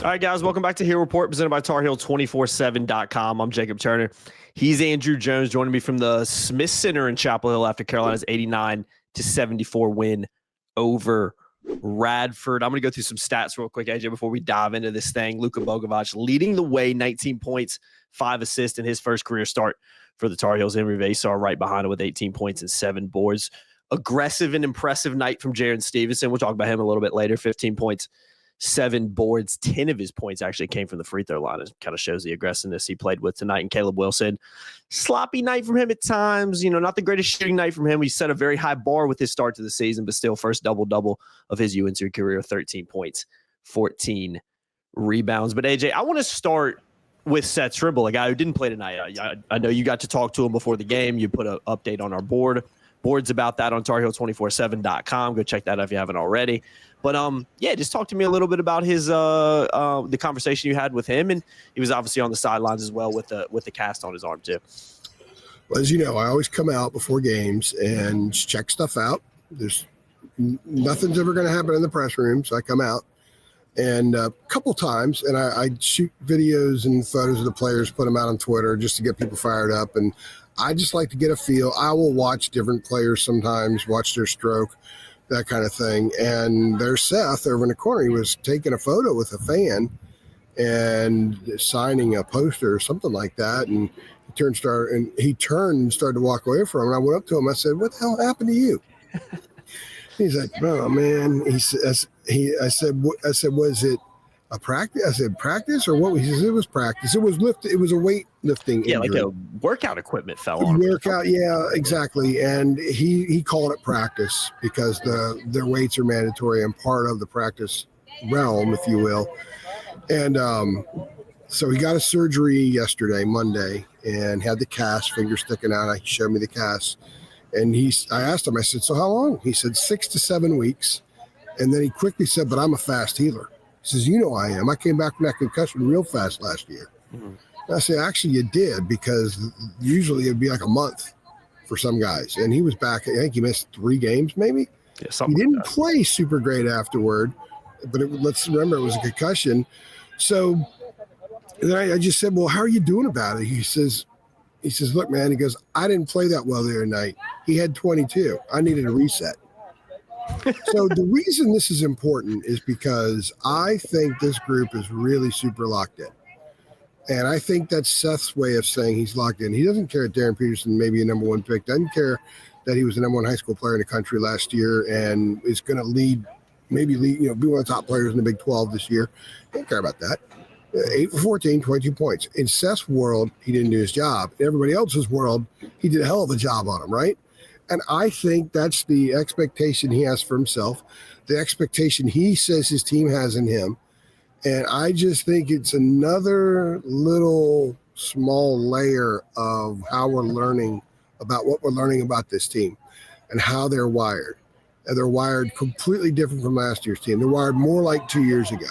All right, guys, welcome back to Hero Report, presented by TarHeal247.com. I'm Jacob Turner. He's Andrew Jones, joining me from the Smith Center in Chapel Hill after Carolina's 89-74 win over Radford. I'm going to go through some stats real quick, AJ, before we dive into this thing. Luka Bogovic leading the way, 19 points, 5 assists in his first career start for the Tar Heels. Henry Vasar right behind him with 18 points and 7 boards. Aggressive and impressive night from Jarin Stevenson. We'll talk about him a little bit later. 15 points. 7 boards, 10 of his points actually came from the free throw line. It kind of shows the aggressiveness he played with tonight. And Caleb Wilson, sloppy night from him at times. Not the greatest shooting night from him. He set a very high bar with his start to the season, but still first double-double of his UNC career, 13 points, 14 rebounds. But, AJ, I want to start with Seth Trimble, a guy who didn't play tonight. I know you got to talk to him before the game. You put an update on our boards about that on TarHeal247.com. Go check that out if you haven't already. But just talk to me a little bit about his the conversation you had with him, and he was obviously on the sidelines as well with the cast on his arm too. Well, as you know, I always come out before games and check stuff out. There's nothing's ever going to happen in the press room, so I come out and a couple times, and I shoot videos and photos of the players, put them out on Twitter just to get people fired up, and I just like to get a feel. I will watch different players sometimes, watch their stroke, that kind of thing. And there's Seth over in the corner. He was taking a photo with a fan and signing a poster or something like that. And he turned and started to walk away from him. And I went up to him. I said, "What the hell happened to you?" He's like, "Oh man." I said, "Was it a practice?" I said, "Practice or what?" He says, "It was practice. It was it was a weightlifting injury." Like a workout equipment fell on him. Workout, yeah, exactly. And he called it practice because their weights are mandatory and part of the practice realm, if you will. And so he got a surgery yesterday, Monday, and had the cast, finger sticking out. He showed me the cast. And I asked him, I said, "So how long?" He said 6 to 7 weeks. And then he quickly said, "But I'm a fast healer." He says, "You know I am. I came back from that concussion real fast last year." Mm-hmm. I said, "Actually, you did, because usually it'd be like a month for some guys." And he was back. I think he missed 3 games, maybe. Yeah, he didn't play super great afterward, but let's remember it was a concussion. So then I just said, "Well, how are you doing about it?" He says, "Look, man," he goes, "I didn't play that well the other night. He had 22. I needed a reset." So the reason this is important is because I think this group is really super locked in. And I think that's Seth's way of saying he's locked in. He doesn't care that Darren Peterson may be a number 1 pick. Doesn't care that he was the number 1 high school player in the country last year and is going to be one of the top players in the Big 12 this year. Don't care about that. 8 for 14, 22 points. In Seth's world, he didn't do his job. In everybody else's world, he did a hell of a job on him, right? And I think that's the expectation he has for himself, the expectation he says his team has in him. And I just think it's another little small layer of how we're learning about what we're learning about this team and how they're wired. And they're wired completely different from last year's team. They're wired more like 2 years ago.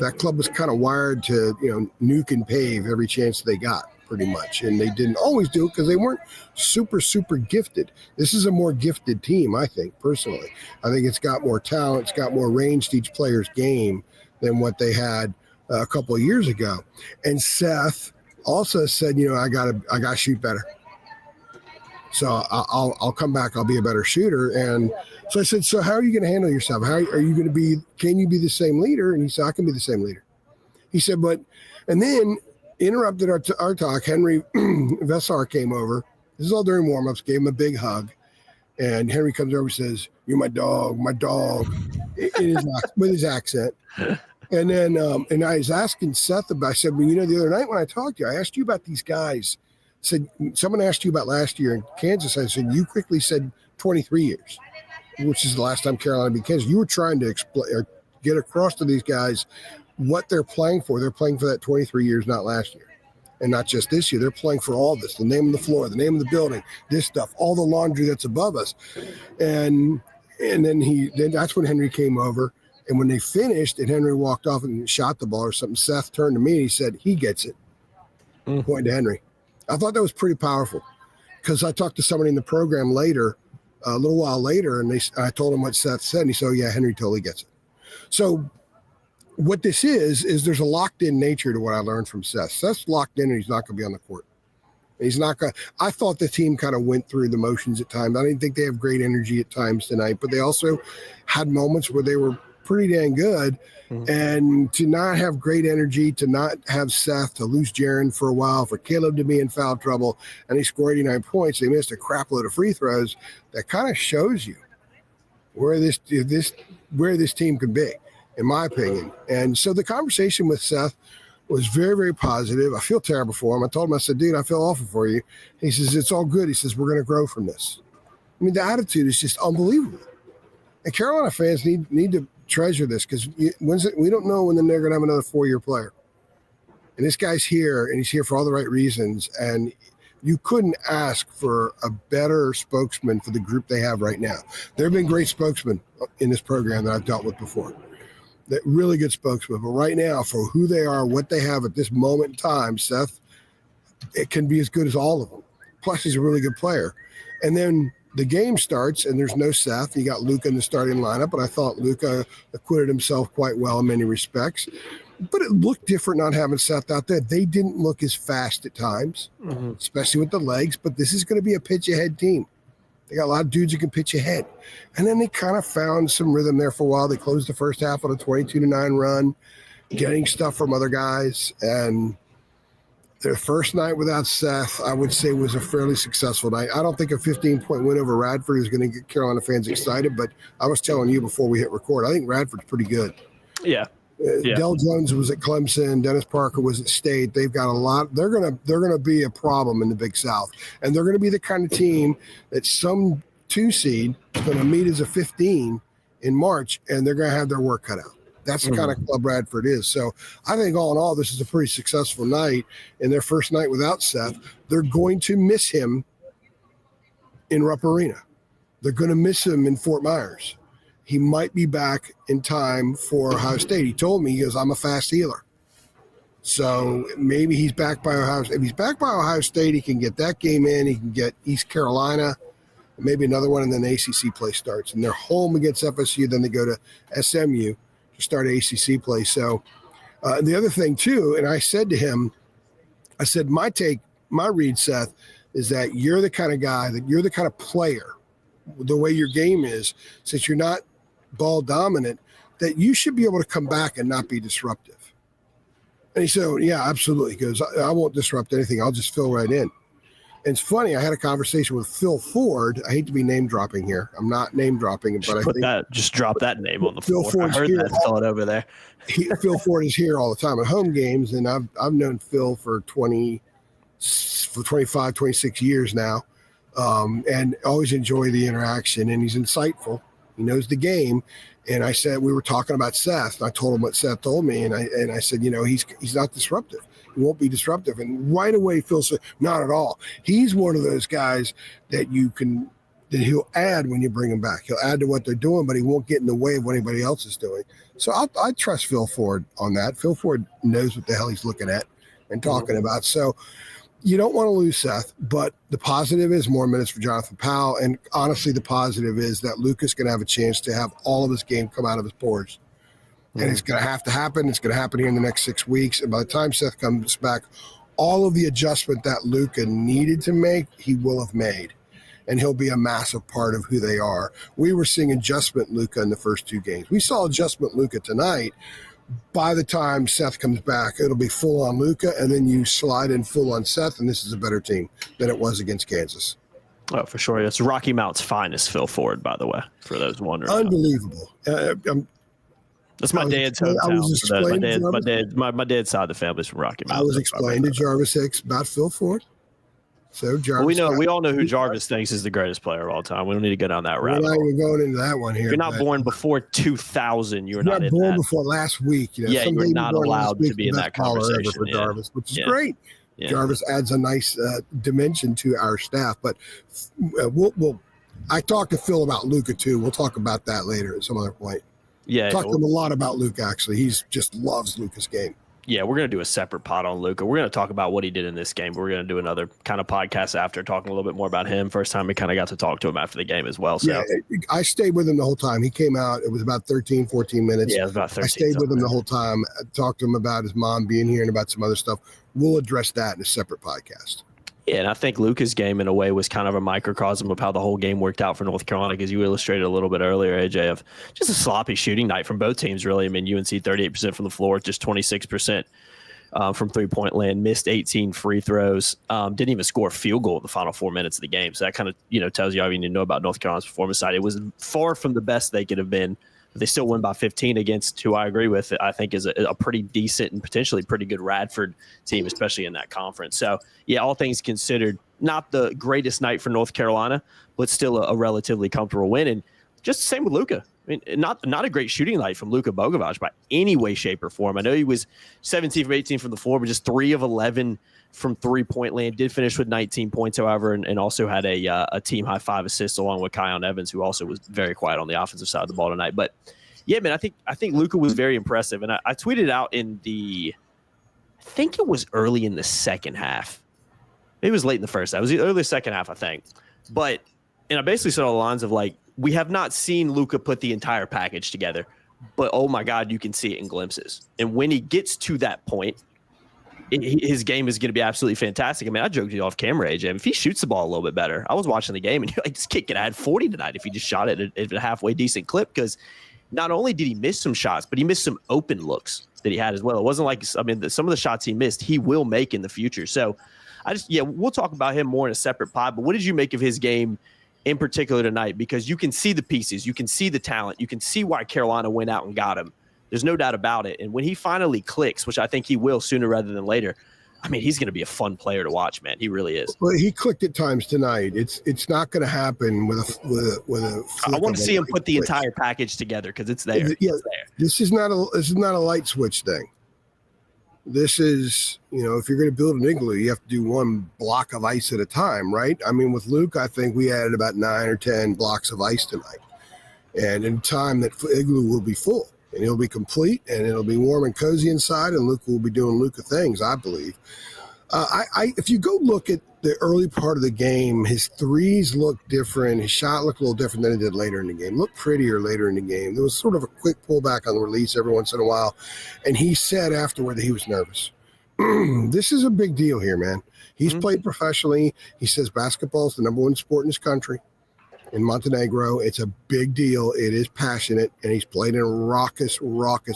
That club was kind of wired to, nuke and pave every chance they got, pretty much. And they didn't always do it because they weren't super, super gifted. This is a more gifted team, I think, personally. I think it's got more talent. It's got more range to each player's game than what they had a couple of years ago. And Seth also said, I got to shoot better. So I'll come back. I'll be a better shooter. And so I said, "So how are you going to handle yourself? How are you going to be? Can you be the same leader?" And he said, "I can be the same leader." He said, and then interrupted our talk. Henry Vasar came over. This is all during warmups. Gave him a big hug. And Henry comes over and says, "You're my dog, with his accent. And then and I was asking Seth about, I said, "Well, the other night when I talked to you, I asked you about these guys. I said, someone asked you about last year in Kansas. I said, you quickly said 23 years, which is the last time Carolina beat Kansas. You were trying to get across to these guys what they're playing for. They're playing for that 23 years, not last year. And not just this year. They're playing for all this, the name of the floor, the name of the building, this stuff, all the laundry that's above us." And then that's when Henry came over. And when they finished and Henry walked off and shot the ball or something, Seth turned to me and he said, "He gets it." Pointing to Henry. I thought that was pretty powerful because I talked to somebody in the program later, a little while later, and I told him what Seth said. And he said, "Oh, yeah, Henry totally gets it." So what this is there's a locked-in nature to what I learned from Seth. Seth's locked in, and he's not going to be on the court. He's not going. I thought the team kind of went through the motions at times. I didn't think they have great energy at times tonight, but they also had moments where they were pretty dang good. Mm-hmm. And to not have great energy, to not have Seth, to lose Jarin for a while, for Caleb to be in foul trouble, and he scored 89 points. They missed a crap load of free throws. That kind of shows you where this team could be, in my opinion. And so the conversation with Seth was very, very positive. I feel terrible for him. I told him, I said, dude, I feel awful for you. He says, it's all good. He says, we're going to grow from this. I mean, the attitude is just unbelievable. And Carolina fans need to treasure this, because we don't know when they're going to have another 4-year player. And this guy's here, and he's here for all the right reasons. And you couldn't ask for a better spokesman for the group they have right now. There have been great spokesmen in this program that I've dealt with before. That really good spokesman. But right now, for who they are, what they have at this moment in time, Seth, it can be as good as all of them. Plus, he's a really good player. And then the game starts, and there's no Seth. You got Luca in the starting lineup, but I thought Luca acquitted himself quite well in many respects. But it looked different not having Seth out there. They didn't look as fast at times, especially with the legs. But this is going to be a pitch-ahead team. They got a lot of dudes who can pitch ahead. And then they kind of found some rhythm there for a while. They closed the first half on a 22-9 run, getting stuff from other guys. And their first night without Seth, I would say, was a fairly successful night. I don't think a 15-point win over Radford is going to get Carolina fans excited, but I was telling you before we hit record, I think Radford's pretty good. Yeah. Del Jones was at Clemson. Dennis Parker was at State. They've got a lot. They're gonna be a problem in the Big South, and they're gonna be the kind of team that some 2 seed is gonna meet as a 15 in March, and they're gonna have their work cut out. That's the kind of club Radford is. So I think all in all, this is a pretty successful night. In their first night without Seth, they're going to miss him in Rupp Arena. They're going to miss him in Fort Myers. He might be back in time for Ohio State. He told me, he goes, I'm a fast healer. So maybe he's back by Ohio State. If he's back by Ohio State, he can get that game in. He can get East Carolina, maybe another one, and then the ACC play starts. And they're home against FSU. Then they go to SMU to start ACC play. So the other thing, too, and I said to him, I said, my read, Seth, is that you're the kind of guy, that you're the kind of player, the way your game is, since you're not ball dominant, that you should be able to come back and not be disruptive. And he said, yeah, absolutely. He goes, I won't disrupt anything. I'll just fill right in. And it's funny. I had a conversation with Phil Ford. I hate to be name dropping here. I'm not name dropping, but just drop that name on the Phil floor. I heard that thought over there. Phil Ford is here all the time at home games. And I've known Phil for 25, 26 years now. And always enjoy the interaction, and he's insightful. He knows the game. And I said, we were talking about Seth, and I told him what Seth told me. And I said, he's not disruptive. He won't be disruptive. And right away, Phil said, not at all. He's one of those guys that he'll add when you bring him back. He'll add to what they're doing, but he won't get in the way of what anybody else is doing. So I trust Phil Ford on that. Phil Ford knows what the hell he's looking at and talking about. So you don't want to lose Seth, but the positive is more minutes for Jonathan Powell. And honestly, the positive is that Luca's going to have a chance to have all of his game come out of his pores. And it's going to have to happen. It's going to happen here in the next 6 weeks. And by the time Seth comes back, all of the adjustment that Luca needed to make, he will have made. And he'll be a massive part of who they are. We were seeing adjustment Luca in the first 2 games. We saw adjustment Luca tonight. By the time Seth comes back, it'll be full on Luca, and then you slide in full on Seth, and this is a better team than it was against Kansas. Oh, for sure. It's Rocky Mount's finest, Phil Ford, by the way, for those wondering. Unbelievable. That's my dad's hometown. My dad's side of the family's from Rocky Mount. I was explaining to Jarvis Hicks about Phil Ford. So Jarvis, we all know who Jarvis thinks is the greatest player of all time. We don't need to go down that route. We're not even going into that one here. If you're not born before 2000, you're not born before last week. You're not allowed to be in that conversation. For Jarvis, which is great. Yeah. Jarvis adds a nice dimension to our staff. But I talked to Phil about Luca too. We'll talk about that later at some other point. Yeah, talked to him a lot about Luca. Actually, he's just loves Luca's game. Yeah, we're going to do a separate pod on Luca. We're going to talk about what he did in this game. But we're going to do another kind of podcast after, talking a little bit more about him. First time we kind of got to talk to him after the game as well. So yeah, I stayed with him the whole time. He came out. It was about 13, 14 minutes. Yeah, it was about 13. I stayed with him the whole time. I talked to him about his mom being here and about some other stuff. We'll address that in a separate podcast. Yeah, and I think Luca's game in a way was kind of a microcosm of how the whole game worked out for North Carolina, because you illustrated a little bit earlier, AJ, of just a sloppy shooting night from both teams, really. I mean, UNC 38% from the floor, just 26% from three-point land, missed 18 free throws, didn't even score a field goal in the final 4 minutes of the game. So that kind of, tells you all you need to know about North Carolina's performance side. It was far from the best they could have been. But they still win by 15 against who I agree with, I think is a pretty decent and potentially pretty good Radford team, especially in that conference. So, yeah, all things considered, not the greatest night for North Carolina, but still a relatively comfortable win. And just the same with Luca. I mean, not a great shooting night from Luca Bogovac by any way, shape, or form. I know he was 17 from 18 from the floor, but just 3 of 11 from three-point land. Did finish with 19 points, however, and also had a team-high 5 assists along with Kion Evans, who also was very quiet on the offensive side of the ball tonight. But, yeah, man, I think Luca was very impressive. And I tweeted out I think it was early in the second half. Maybe it was late in the first half. It was the early second half, I think. And I basically said all the lines of, like, we have not seen Luca put the entire package together, but, oh, my God, you can see it in glimpses. And when he gets to that point, his game is going to be absolutely fantastic. I mean, I joked you off camera, AJ. If he shoots the ball a little bit better, I was watching the game, and you're like, this kid could add 40 tonight if he just shot it at a halfway decent clip, because not only did he miss some shots, but he missed some open looks that he had as well. It wasn't like, some of the shots he missed, he will make in the future. So we'll talk about him more in a separate pod, but what did you make of his game in particular tonight? Because you can see the pieces, you can see the talent, you can see why Carolina went out and got him. There's no doubt about it. And when he finally clicks, which I think he will sooner rather than later, I mean, he's going to be a fun player to watch, man. He really is. Well, he clicked at times tonight. It's not going to happen with a. I want to see him put the entire package together, because it's there. Yeah, it's there. This is not a light switch thing. This is, if you're going to build an igloo, you have to do one block of ice at a time, right? I mean, with Luke, I think we added about 9 or 10 blocks of ice tonight, and in time that igloo will be full. And it'll be complete, and it'll be warm and cozy inside, and Luca will be doing Luca things, I believe. If you go look at the early part of the game, his threes looked different. His shot looked a little different than it did later in the game. Looked prettier later in the game. There was sort of a quick pullback on the release every once in a while, and he said afterward that he was nervous. This is a big deal here, man. He's played professionally. He says basketball is the number 1 sport in this country. In Montenegro, it's a big deal. It is passionate, and he's played in raucous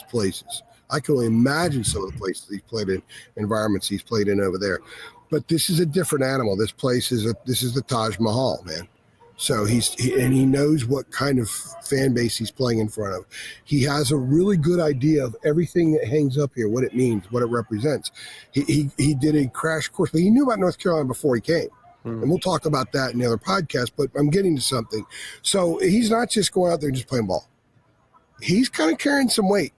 places. I can only imagine some of the places he's played in, environments he's played in over there. But this is a different animal. This place is the Taj Mahal, man. So he knows what kind of fan base he's playing in front of. He has a really good idea of everything that hangs up here, what it means, what it represents. He did a crash course, but he knew about North Carolina before he came. And we'll talk about that in the other podcast, but I'm getting to something. So he's not just going out there and just playing ball. He's kind of carrying some weight.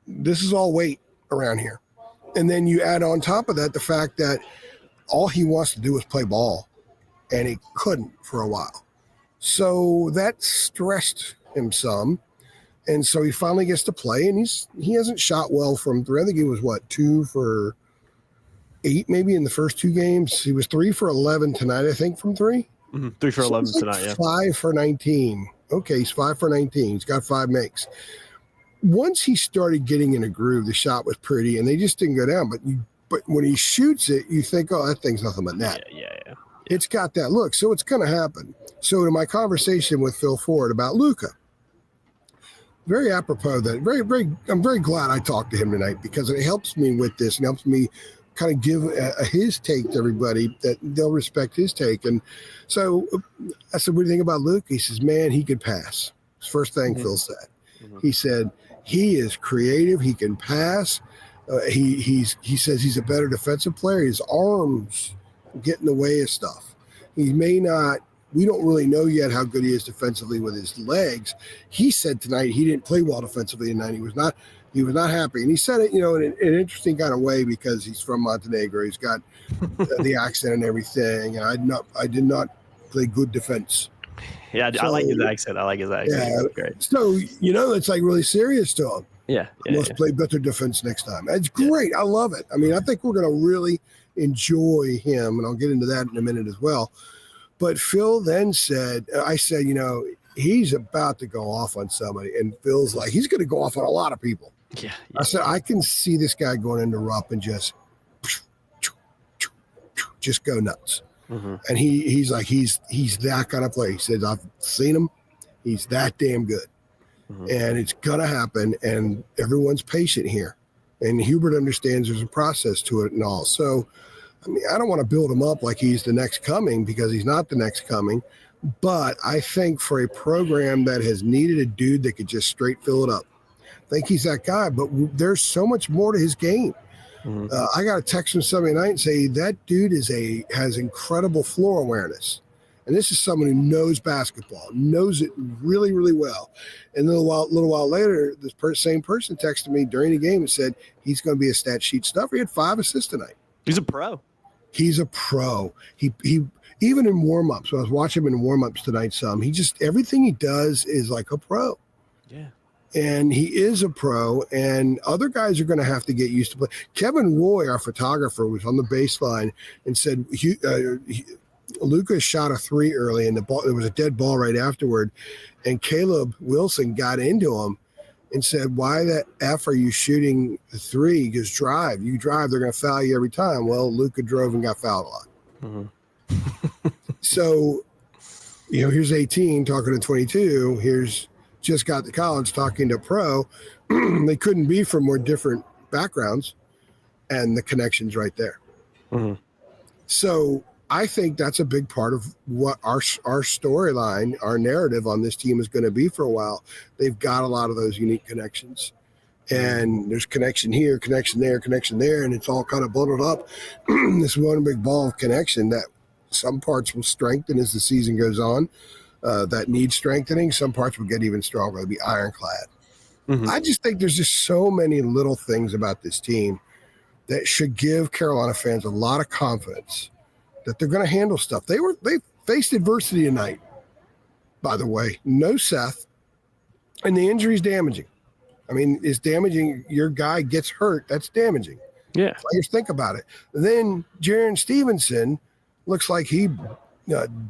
This is all weight around here. And then you add on top of that the fact that all he wants to do is play ball, and he couldn't for a while. So that stressed him some. And so he finally gets to play, and he hasn't shot well from 3. I think he was, 2 for 8 maybe in the first 2 games. He was 3 for 11 tonight, I think, from 3. 3 for 11 tonight, yeah. 5 for 19. Okay, he's 5 for 19. He's got 5 makes. Once he started getting in a groove, the shot was pretty, and they just didn't go down. But when he shoots it, you think, oh, that thing's nothing but net. Yeah. It's got that look, so it's going to happen. So to my conversation with Phil Ford about Luca, very apropos that, I'm very glad I talked to him tonight, because it helps me with this and helps me kind of give his take to everybody, that they'll respect his take. And so I said, what do you think about Luke? He says, man, he could pass. First thing Phil said. He said, he is creative. He can pass. He says he's a better defensive player. His arms get in the way of stuff. He may not, we don't really know yet how good he is defensively with his legs. He said tonight he didn't play well defensively tonight. He was not happy. And he said it, in an interesting kind of way, because he's from Montenegro. He's got the accent and everything. And I did not play good defense. Yeah, so, I like his accent. Yeah, great. So, it's like really serious to him. Yeah. Let's play better defense next time. That's great. I love it. I mean, I think we're going to really enjoy him, and I'll get into that in a minute as well. But Phil then said, I said, he's about to go off on somebody, and Phil's like, he's going to go off on a lot of people. Yeah. I said, I can see this guy going into Rupp and just go nuts. Mm-hmm. And he's like, he's that kind of player. He says, I've seen him. He's that damn good. Mm-hmm. And it's going to happen. And everyone's patient here. And Hubert understands there's a process to it and all. So, I mean, I don't want to build him up like he's the next coming, because he's not the next coming. But I think for a program that has needed a dude that could just straight fill it up, I think he's that guy. But there's so much more to his game. Mm-hmm. I got a text from Sunday night and say that dude has incredible floor awareness, and this is someone who knows basketball, knows it really, really well. And a little while later, this same person texted me during the game and said he's going to be a stat sheet stuffer. He had 5 assists tonight. He's a pro. He's a pro. He even in warm-ups. When I was watching him in warm-ups tonight, everything he does is like a pro. Yeah. And he is a pro, and other guys are going to have to get used to play. Kevin Roy, our photographer, was on the baseline and said Luca shot a 3 early, and there was a dead ball right afterward. And Caleb Wilson got into him and said, why the F are you shooting the 3? He goes, drive. You drive, they're going to foul you every time. Well, Luca drove and got fouled a lot. Mm-hmm. So, here's 18 talking to 22. Here's just got to college talking to pro. They couldn't be from more different backgrounds, and the connection's right there. Mm-hmm. So I think that's a big part of what our storyline, our narrative on this team is going to be for a while. They've got a lot of those unique connections, and there's connection here, connection there, and it's all kind of bundled up. This one big ball of connection that some parts will strengthen as the season goes on. That needs strengthening. Some parts will get even stronger. They'll be ironclad. Mm-hmm. I just think there's just so many little things about this team that should give Carolina fans a lot of confidence that they're going to handle stuff. They faced adversity tonight, by the way. No Seth, and the injury is damaging. I mean, it's damaging. Your guy gets hurt. That's damaging. Yeah. Players think about it. Then Jarin Stevenson looks like he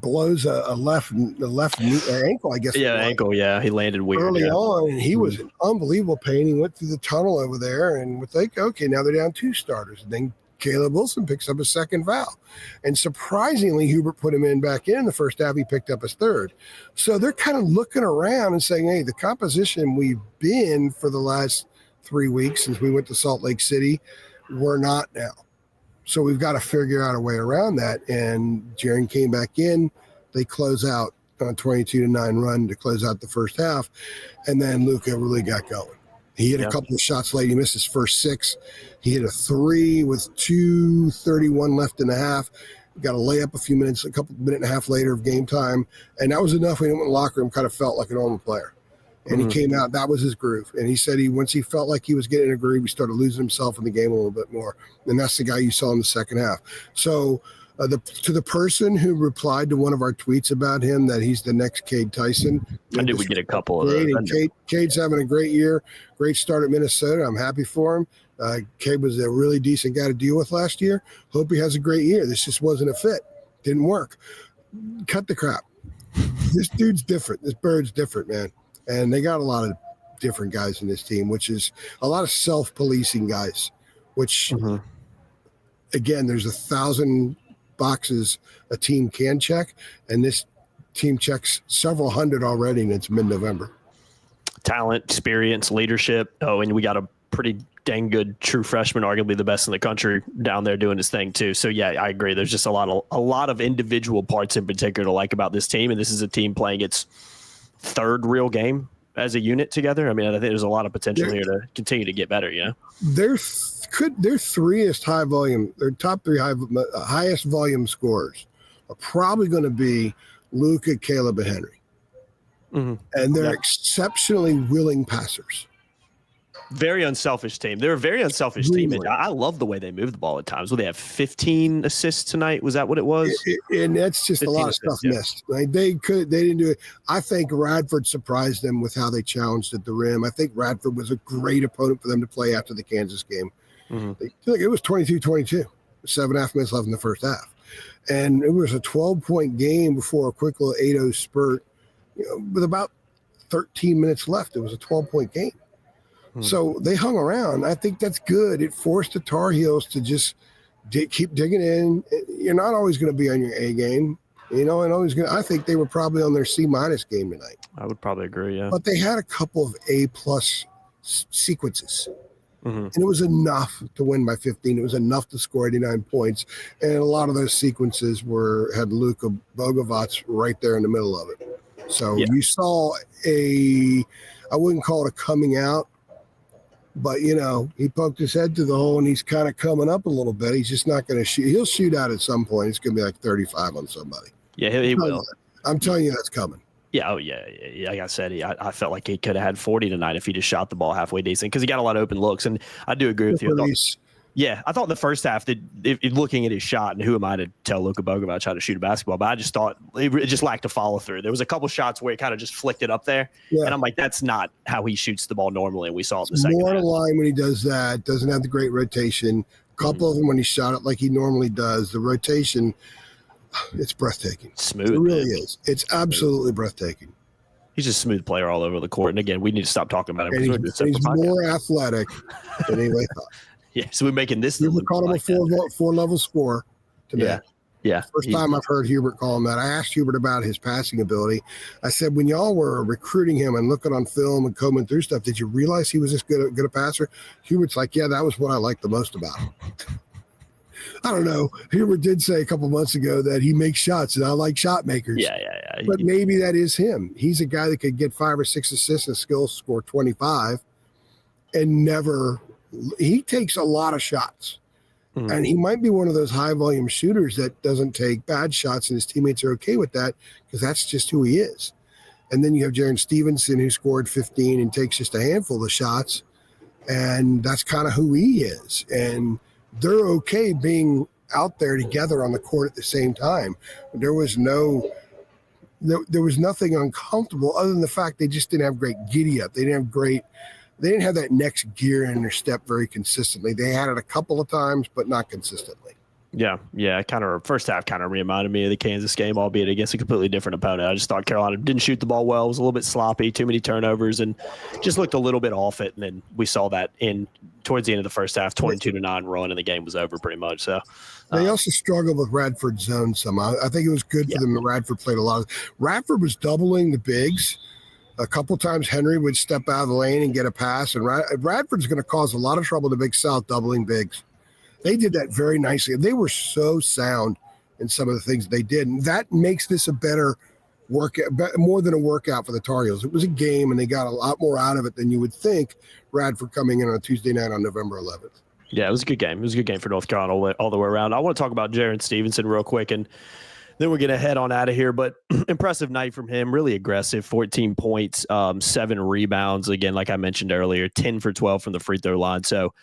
blows a left ankle, I guess. Yeah, ankle. Yeah, he landed weird early on, and he was in unbelievable pain. He went through the tunnel over there, and we think, okay, now they're down 2 starters. And then Caleb Wilson picks up a second foul, and surprisingly, Hubert put him back in the first half. He picked up his 3rd. So they're kind of looking around and saying, hey, the composition we've been for the last 3 weeks since we went to Salt Lake City, we're not now. So we've got to figure out a way around that. And Jarin came back in. They close out on a 22-9 run to close out the first half. And then Luca really got going. He hit a couple of shots late. He missed his first 6. He hit a 3 with 2:31 left in the half. Got a layup a minute and a half later of game time. And that was enough. When he went in the locker room, kind of felt like a normal player. And he came out, that was his groove. And he said once he felt like he was getting a groove, he started losing himself in the game a little bit more. And that's the guy you saw in the second half. So to the person who replied to one of our tweets about him that he's the next Cade Tyson. I knew we'd get a couple of those. Cade's having a great year, great start at Minnesota. I'm happy for him. Cade was a really decent guy to deal with last year. Hope he has a great year. This just wasn't a fit. Didn't work. Cut the crap. This dude's different. This bird's different, man. And they got a lot of different guys in this team, which is a lot of self-policing guys, which, again, there's 1,000 boxes a team can check, and this team checks several hundred already, and it's mid-November. Talent, experience, leadership. Oh, and we got a pretty dang good true freshman, arguably the best in the country, down there doing his thing too. So yeah, I agree. There's just a lot of individual parts in particular to like about this team, and this is a team playing its 3rd real game as a unit together. I mean, I think there's a lot of potential here to continue to get better. Their top 3 highest volume scorers are probably going to be Luca, Caleb, and Henry. Mm-hmm. And they're exceptionally willing passers. Very unselfish team. They're a very unselfish team. And I love the way they move the ball at times. Well, they have 15 assists tonight. Was that what it was? And that's just a lot of stuff missed. Like they didn't do it. I think Radford surprised them with how they challenged at the rim. I think Radford was a great opponent for them to play after the Kansas game. It was 22-22, 7.5 minutes left in the first half. And it was a 12-point game before a quick little 8-0 spurt. With about 13 minutes left, it was a 12-point game. So they hung around. I think that's good. It forced the Tar Heels to just keep digging in. You're not always going to be on your A game, and always going. I think they were probably on their C- game tonight. I would probably agree, yeah. But they had a couple of A+ sequences, and it was enough to win by 15. It was enough to score 89 points, and a lot of those sequences had Luca Krajnovic right there in the middle of it. So you saw I wouldn't call it a coming out. But, he poked his head through the hole, and he's kind of coming up a little bit. He's just not going to shoot. He'll shoot out at some point. It's going to be like 35 on somebody. Yeah, he will. I'm telling you that's coming. Yeah, like I said, I felt like he could have had 40 tonight if he just shot the ball halfway decent because he got a lot of open looks. And I do agree with you. I thought the first half, looking at his shot, and who am I to tell Luca Krajnovic how to shoot a basketball, but I just thought it just lacked a follow through. There was a couple shots where he kind of just flicked it up there, and I'm like, that's not how he shoots the ball normally, and we saw it in the second half. More line when he does that, doesn't have the great rotation. A couple of them when he shot it like he normally does. The rotation, it's breathtaking. Smooth. It really is. It's absolutely breathtaking. He's just a smooth player all over the court, and again, we need to stop talking about him. And he's more athletic than anybody thought. Yeah, so we're making this. Hubert called him a four-level scorer today. Yeah. First time I've heard Hubert call him that. I asked Hubert about his passing ability. I said, when y'all were recruiting him and looking on film and combing through stuff, did you realize he was this good a passer? Hubert's like, yeah, that was what I liked the most about him. I don't know. Hubert did say a couple months ago that he makes shots, and I like shot makers. Yeah. But maybe that is him. He's a guy that could get 5 or 6 assists and still score 25 and never – he takes a lot of shots, and he might be one of those high volume shooters that doesn't take bad shots, and his teammates are okay with that because that's just who he is. And then you have Jarin Stevenson, who scored 15 and takes just a handful of shots, and that's kind of who he is. And they're okay being out there together on the court at the same time. There was nothing uncomfortable other than the fact they just didn't have great giddy up. They didn't have that next gear in their step very consistently. They had it a couple of times, but not consistently. Yeah. Kind of first half kind of reminded me of the Kansas game, albeit against a completely different opponent. I just thought Carolina didn't shoot the ball well. It was a little bit sloppy, too many turnovers, and just looked a little bit off it. And then we saw that towards the end of the first half, 22-9 run, and the game was over pretty much. So they also struggled with Radford's zone somehow. I think it was good for them that Radford played a lot. Radford was doubling the bigs. A couple times Henry would step out of the lane and get a pass, and Radford's going to cause a lot of trouble to Big South doubling bigs. They did that very nicely. They were so sound in some of the things they did, and that makes this a better workout, more than a workout for the Tar Heels. It was a game, and they got a lot more out of it than you would think. Radford coming in on a Tuesday night on November 11th. Yeah, it was a good game. It was a good game for North Carolina all the way around. I want to talk about Jarin Stevenson real quick, and then we're going to head on out of here. But impressive night from him, really aggressive, 14 points, 7 rebounds. Again, like I mentioned earlier, 10 for 12 from the free throw line. So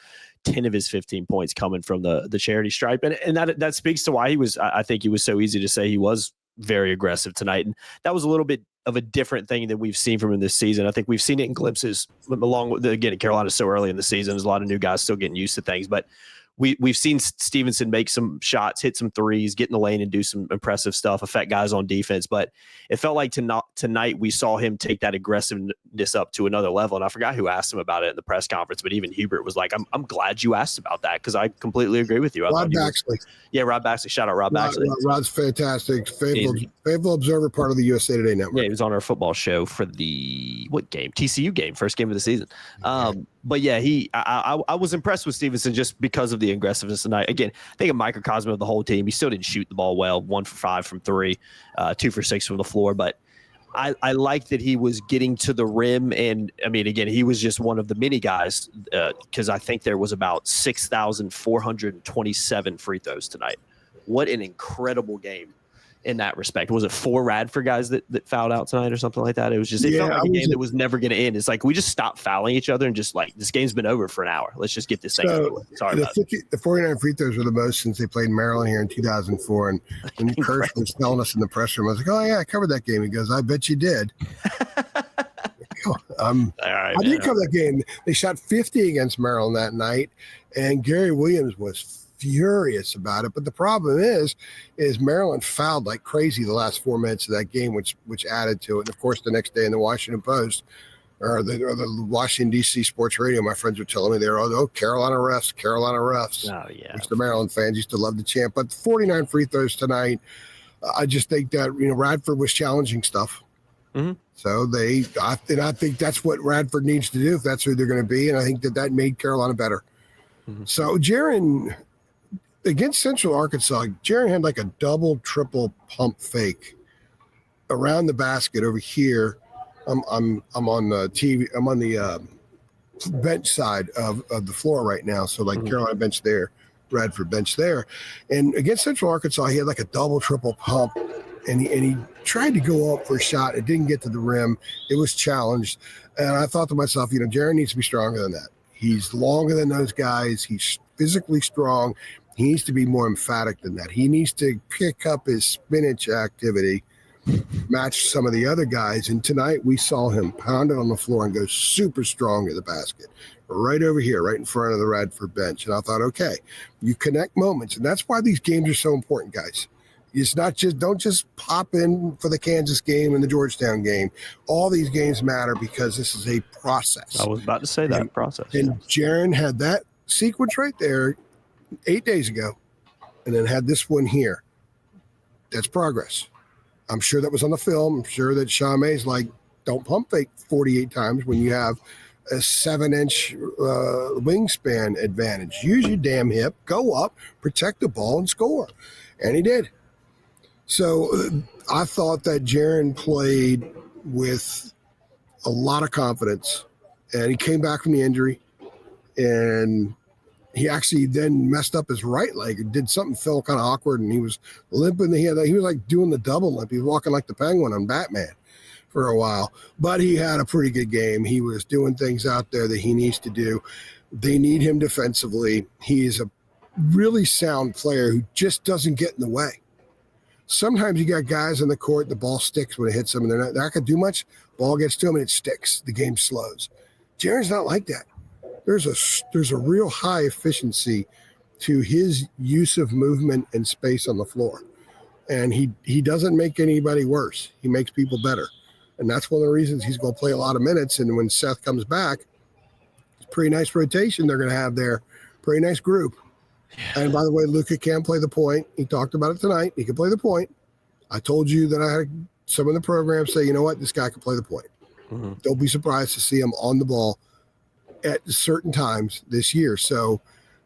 10 of his 15 points coming from the charity stripe. And that speaks to why I think he was so easy to say he was very aggressive tonight. And that was a little bit of a different thing than we've seen from him this season. I think we've seen it in glimpses along with, again, Carolina's so early in the season. There's a lot of new guys still getting used to things, but we've seen Stevenson make some shots, hit some threes, get in the lane and do some impressive stuff, affect guys on defense. But it felt like tonight we saw him take that aggressiveness up to another level. And I forgot who asked him about it in the press conference, but even Hubert was like, I'm glad you asked about that because I completely agree with you. Rod Baxley. Rod Baxley. Shout out Rod Baxley. Rod's fantastic. Faithful observer, part of the USA Today Network. Yeah, he was on our football show for what game? TCU game, first game of the season. But yeah, I was impressed with Stevenson just because of the aggressiveness tonight. Again, I think a microcosm of the whole team. He still didn't shoot the ball well, 1 for 5 from 3, 2 for 6 from the floor. But I like that he was getting to the rim. And I mean, again, he was just one of the many guys because I think there was about 6,427 free throws tonight. What an incredible game in that respect. Was it 4 Radford guys that fouled out tonight or something like that? It was just, it felt like a game that was never going to end. It's like, we just stopped fouling each other and just like, this game's been over for an hour. Let's just get this thing over with. Sorry about it. The 49 free throws were the most since they played Maryland here in 2004. And when Kirsch was telling us in the press room, I was like, oh yeah, I covered that game. He goes, I bet you did. I did cover that game. They shot 50 against Maryland that night, and Gary Williams was furious about it. But the problem is Maryland fouled like crazy the last 4 minutes of that game, which added to it. And of course, the next day in the Washington Post or the Washington D.C. sports radio, my friends were telling me they were, oh, Carolina refs. Oh yeah, which the Maryland fans used to love to chant. But 49 free throws tonight. I just think that Radford was challenging stuff. Mm-hmm. So I think that's what Radford needs to do if that's who they're going to be, and I think that made Carolina better. Mm-hmm. So Jarin against Central Arkansas, Jarin had like a double, triple pump fake around the basket over here. I'm on the TV. I'm on the bench side of the floor right now. So like Carolina bench there, Radford bench there, and against Central Arkansas, he had like a double, triple pump. And he tried to go up for a shot. It didn't get to the rim. It was challenged. And I thought to myself, Jarin needs to be stronger than that. He's longer than those guys. He's physically strong. He needs to be more emphatic than that. He needs to pick up his spinach activity, match some of the other guys. And tonight we saw him pound it on the floor and go super strong at the basket. Right over here, right in front of the Radford bench. And I thought, okay, you connect moments. And that's why these games are so important, guys. It's not don't just pop in for the Kansas game and the Georgetown game. All these games matter because this is a process. I was about to say that process. And Jarin had that sequence right there 8 days ago, and then had this one here. That's progress. I'm sure that was on the film. I'm sure that Shamay's like, don't pump fake 48 times when you have a 7-inch wingspan advantage. Use your damn hip, go up, protect the ball, and score. And he did. So I thought that Jarin played with a lot of confidence, and he came back from the injury, and he actually then messed up his right leg and did something, felt kind of awkward, and he was limping. He was like doing the double limp. He was walking like the Penguin on Batman for a while, but he had a pretty good game. He was doing things out there that he needs to do. They need him defensively. He is a really sound player who just doesn't get in the way. Sometimes you got guys on the court, the ball sticks when it hits them, and they're not going to do much. Ball gets to them, and it sticks. The game slows. Jarin's not like that. There's a real high efficiency to his use of movement and space on the floor. And he doesn't make anybody worse. He makes people better. And that's one of the reasons he's going to play a lot of minutes. And when Seth comes back, it's a pretty nice rotation they're going to have there. Pretty nice group. Yeah. And by the way, Luca can play the point. He talked about it tonight. He can play the point. I told you that I had some of the programs say, you know what, this guy can play the point. Mm-hmm. Don't be surprised to see him on the ball at certain times this year. So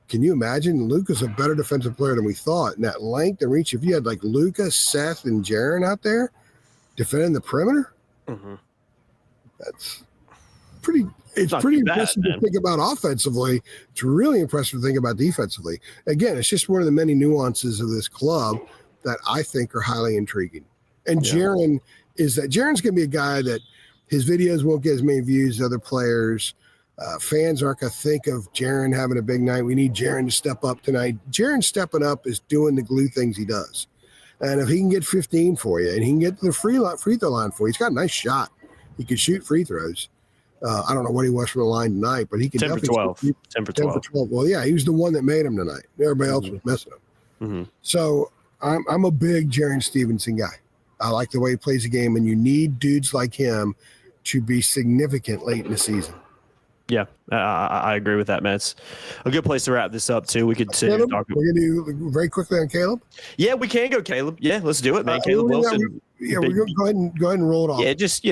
can you imagine? Luca's a better defensive player than we thought. And that length and reach, if you had like Luca, Seth, and Jarin out there defending the perimeter, that's pretty – it's pretty impressive to think about offensively. It's really impressive to think about defensively. Again, it's just one of the many nuances of this club that I think are highly intriguing. And Jarin's going to be a guy that his videos won't get as many views as other players. Fans aren't going to think of Jarin having a big night. We need Jarin to step up tonight. Jarin stepping up is doing the glue things he does. And if he can get 15 for you and he can get to the free throw line for you, he's got a nice shot. He can shoot free throws. I don't know what he was from the line tonight, but he can 10 for 12. 10 for 12. Well, yeah, he was the one that made him tonight. Everybody else was messing him. Mm-hmm. So I'm a big Jarin Stevenson guy. I like the way he plays the game, and you need dudes like him to be significant late in the season. Yeah, I agree with that, man. It's a good place to wrap this up, too. We could sit here and talk. We're going to do very quickly on Caleb? Yeah, we can go Caleb. Yeah, let's do it, man. Caleb Wilson. We're going to go ahead and roll it off. Yeah, just,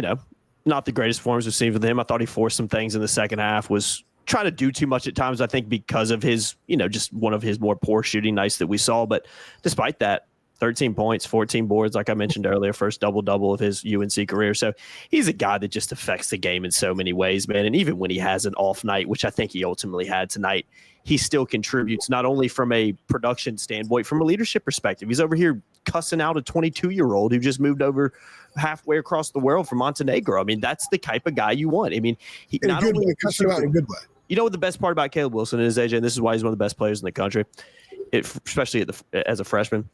not the greatest forms we've seen with him. I thought he forced some things in the second half, was trying to do too much at times, I think, because of his, just one of his more poor shooting nights that we saw. But despite that, 13 points, 14 boards, like I mentioned earlier, first double-double of his UNC career. So he's a guy that just affects the game in so many ways, man. And even when he has an off night, which I think he ultimately had tonight, he still contributes not only from a production standpoint, from a leadership perspective. He's over here cussing out a 22-year-old who just moved over halfway across the world from Montenegro. I mean, that's the type of guy you want. I mean, he in not a good only way, cussing him out in a good way. You know what the best part about Caleb Wilson is, AJ, and this is why he's one of the best players in the country, especially as a freshman.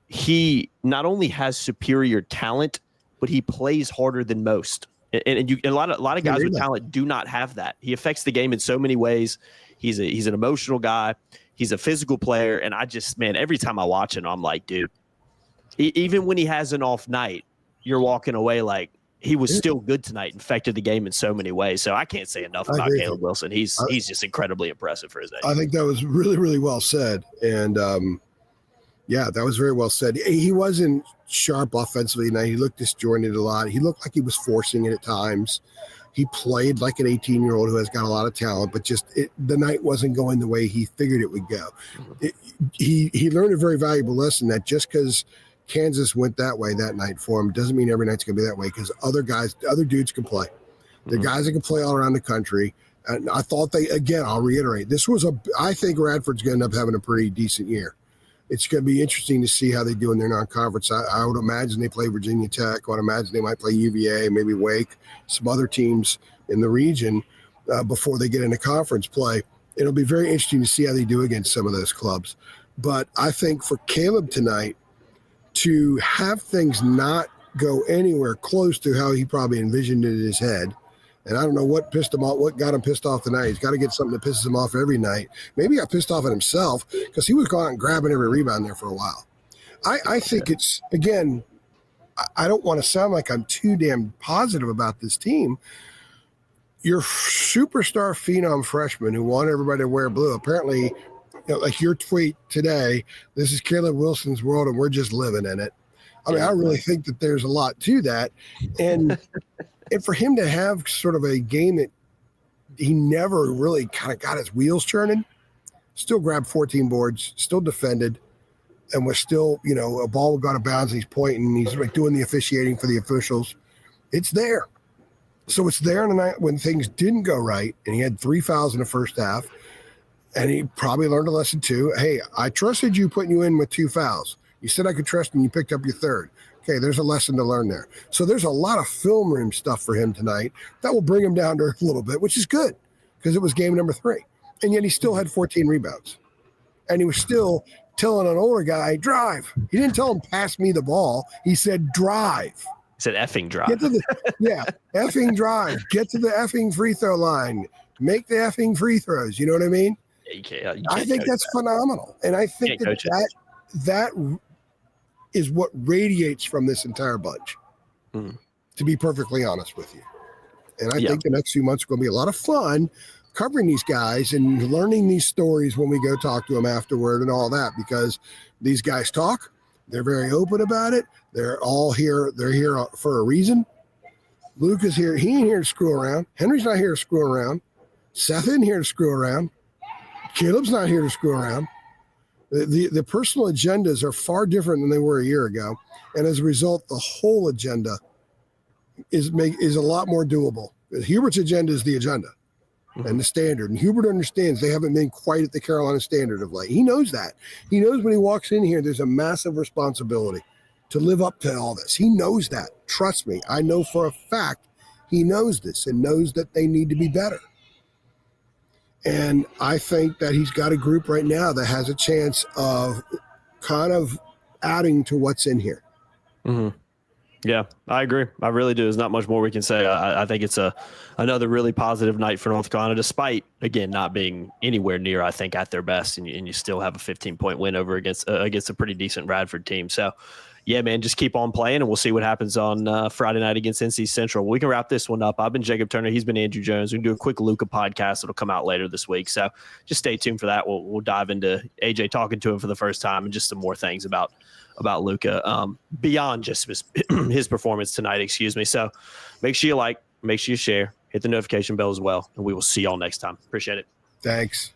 He not only has superior talent, but he plays harder than most. And a lot of guys with talent do not have that. He affects the game in so many ways. He's an emotional guy. He's a physical player. And I just, man, every time I watch him, I'm like, dude, even when he has an off night, you're walking away like he was still good tonight, infected the game in so many ways. So I can't say enough about Caleb Wilson. He's just incredibly impressive for his age. I think that was really, really well said. And, yeah, that was very well said. He wasn't sharp offensively tonight. He looked disjointed a lot. He looked like he was forcing it at times. He played like an 18-year-old who has got a lot of talent, but the night wasn't going the way he figured it would go. He learned a very valuable lesson that just because Kansas went that way that night for him doesn't mean every night's going to be that way, because other dudes can play. The guys that can play all around the country. And I thought I'll reiterate, I think Radford's going to end up having a pretty decent year. It's going to be interesting to see how they do in their non-conference. I would imagine they play Virginia Tech. I would imagine they might play UVA, maybe Wake, some other teams in the region before they get into conference play. It'll be very interesting to see how they do against some of those clubs. But I think for Caleb tonight, to have things not go anywhere close to how he probably envisioned it in his head, and I don't know what pissed him off, what got him pissed off tonight. He's got to get something that pisses him off every night. Maybe he got pissed off at himself because he was going out and grabbing every rebound there for a while. I think it's, again, I don't want to sound like I'm too damn positive about this team. Your superstar phenom freshman who wanted everybody to wear blue, apparently, like your tweet today, this is Caleb Wilson's world and we're just living in it. I mean, I really think that there's a lot to that. And and for him to have sort of a game that he never really kind of got his wheels turning, still grabbed 14 boards, still defended, and was still, a ball got out of bounds, and he's pointing, and he's like doing the officiating for the officials. It's there. So it's there on the night when things didn't go right, and he had 3 fouls in the first half, and he probably learned a lesson too. Hey, I trusted you putting you in with 2 fouls. You said I could trust, and you picked up your third. Okay, there's a lesson to learn there. So there's a lot of film room stuff for him tonight that will bring him down to earth a little bit, which is good because it was game number 3. And yet he still had 14 rebounds. And he was still telling an older guy, drive. He didn't tell him, pass me the ball. He said, drive. He said, effing drive. Effing drive. Get to the effing free throw line. Make the effing free throws. You know what I mean? You can't I think that's phenomenal. And I think that is what radiates from this entire bunch, to be perfectly honest with you. And I think the next few months are going to be a lot of fun covering these guys and learning these stories when we go talk to them afterward and all that, because these guys talk. They're very open about it. They're all here. They're here for a reason. Luke is here. He ain't here to screw around. Henry's not here to screw around. Seth isn't here to screw around. Caleb's not here to screw around. The personal agendas are far different than they were a year ago. And as a result, the whole agenda is a lot more doable. Hubert's agenda is the agenda and the standard. And Hubert understands they haven't been quite at the Carolina standard of late. He knows that. He knows when he walks in here, there's a massive responsibility to live up to all this. He knows that. Trust me. I know for a fact he knows this and knows that they need to be better. And I think that he's got a group right now that has a chance of kind of adding to what's in here. Mm-hmm. Yeah, I agree. I really do. There's not much more we can say. I think it's another really positive night for North Carolina, despite, again, not being anywhere near, I think, at their best. And you still have a 15-point win over against a pretty decent Radford team. So, yeah, man, just keep on playing, and we'll see what happens on Friday night against NC Central. We can wrap this one up. I've been Jacob Turner. He's been Andrew Jones. We can do a quick Luca podcast that'll come out later this week. So just stay tuned for that. We'll dive into AJ talking to him for the first time and just some more things about Luca beyond just his performance tonight, excuse me. So make sure you like, make sure you share, hit the notification bell as well, and we will see y'all next time. Appreciate it. Thanks.